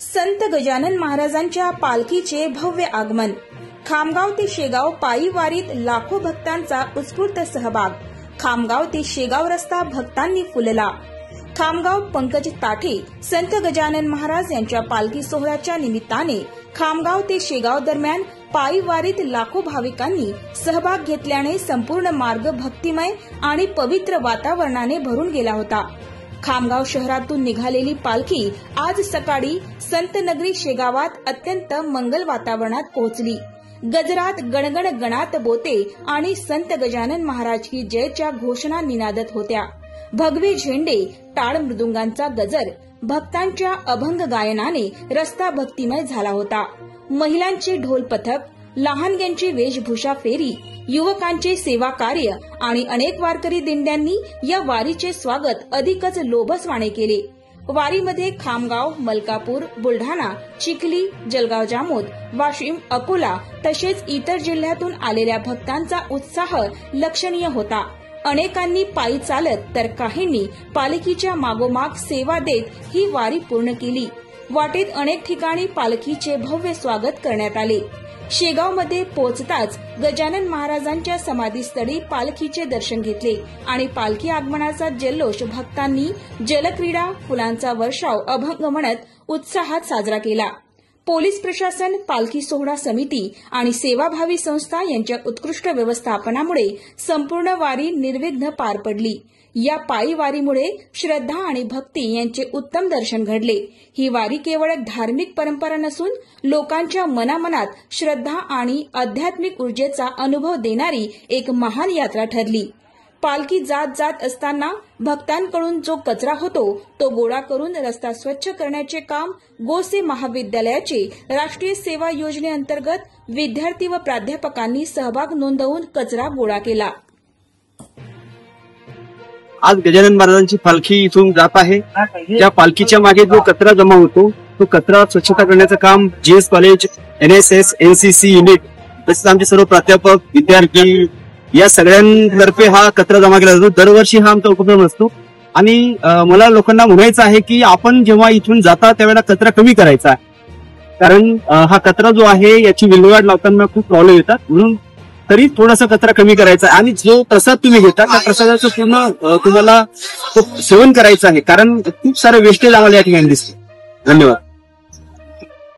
संत गजानन महाराजांच्या पालखीचे भव्य आगमन। खामगाव ते शेगाव पायी वारीत लाखो भक्तांचा उत्स्फूर्त सहभाग। खामगाव ते शेगाव रस्ता भक्तांनी फुलला। खामगाव पंकज ताठे संत गजानन महाराज यांच्या पालखी सोहळ्याच्या निमित्ताने खामगाव ते शेगाव दरम्यान पायी वारीत लाखो भाविकांनी सहभाग घेतल्याने संपूर्ण मार्ग भक्तिमय आणि पवित्र वातावरणाने भरून गेला होता। खामगाव शहरातून निघालेली पालखी आज सकाळी संतनगरी शेगावात अत्यंत मंगल वातावरणात पोहोचली। गजरात गणगण गणात बोते आणि संत गजानन महाराज की जयच्या घोषणा निनादत होत्या। भगवे झेंडे, टाळ मृदुंगांचा गजर, भक्तांच्या अभंग गायनाने रस्ता भक्तिमय झाला होता। महिलांचे ढोल पथक, लहानग्यांची वेशभूषा फेरी, युवकांचे सेवा कार्य आणि अनेक वारकरी दिंड्यांनी या वारीचे स्वागत अधिकच लोभसवाणे केले। वारीमध्ये खामगाव, मलकापूर, बुलढाणा, चिखली, जळगाव जामोद, वाशिम, अकोला तसेच इतर जिल्ह्यातून आलेल्या भक्तांचा उत्साह लक्षणीय होता। अनेकांनी पायी चालत तर काहींनी पालखीच्या मागोमाग सेवा देत ही वारी पूर्ण केली। वाटेत अनेक ठिकाणी पालखीचे भव्य स्वागत करण्यात आले। शेगावमध्ये पोहोचताच गजानन महाराजांच्या समाधीस्थळी पालखीचे दर्शन घेतले आणि पालखी आगमनाचा जल्लोष भक्तांनी जलक्रीडा, फुलांचा वर्षाव, अभंग म्हणत उत्साहात साजरा केला। पोलीस प्रशासन, पालखी सोहळा समिती आणि सेवाभावी संस्था यांच्या उत्कृष्ट व्यवस्थापनामुळे संपूर्ण वारी निर्विघ्न पार पडली। या पायी वारीमुळे श्रद्धा आणि भक्ती यांचे उत्तम दर्शन घडले। ही वारी केवळ एक धार्मिक परंपरा नसून लोकांच्या मनामनात श्रद्धा आणि आध्यात्मिक ऊर्जेचा अनुभव देणारी एक महान यात्रा ठरली। पालखी जात असताना भक्तांकडून जो कचरा होतो तो गोळा करून रस्ता स्वच्छ करण्याचे काम गोसे महाविद्यालयाचे राष्ट्रीय सेवा योजनेअंतर्गत विद्यार्थी व प्राध्यापकांनी सहभाग नोंदवून कचरा गोळा केला। आज गजानन महाराजांची पालखी इथून जात आहे। त्या पालखीच्या मागे जो कचरा जमा होतो तो कचरा स्वच्छता करण्याचं काम GS college, NSS, NCC unit तसेच आमचे सर्व प्राध्यापक, विद्यार्थी या सगळ्यांतर्फे हा कचरा जमा केला जातो। दरवर्षी हा आमचा उपक्रम असतो आणि मला लोकांना म्हणायचं आहे की आपण जेव्हा इथून जाता त्यावेळेला कचरा कमी करायचा आहे, कारण हा कचरा जो आहे याची विल्हेवाट लावताना खूप प्रॉब्लेम येतात। म्हणून तरी थोडासा कचरा कमी करायचा आहे आणि जो प्रसाद तुम्ही घेता त्या प्रसादाचं पूर्ण तुम्हाला सेवन करायचं आहे, कारण खूप सारे वेस्टेज आम्हाला या ठिकाणी दिसते। धन्यवाद।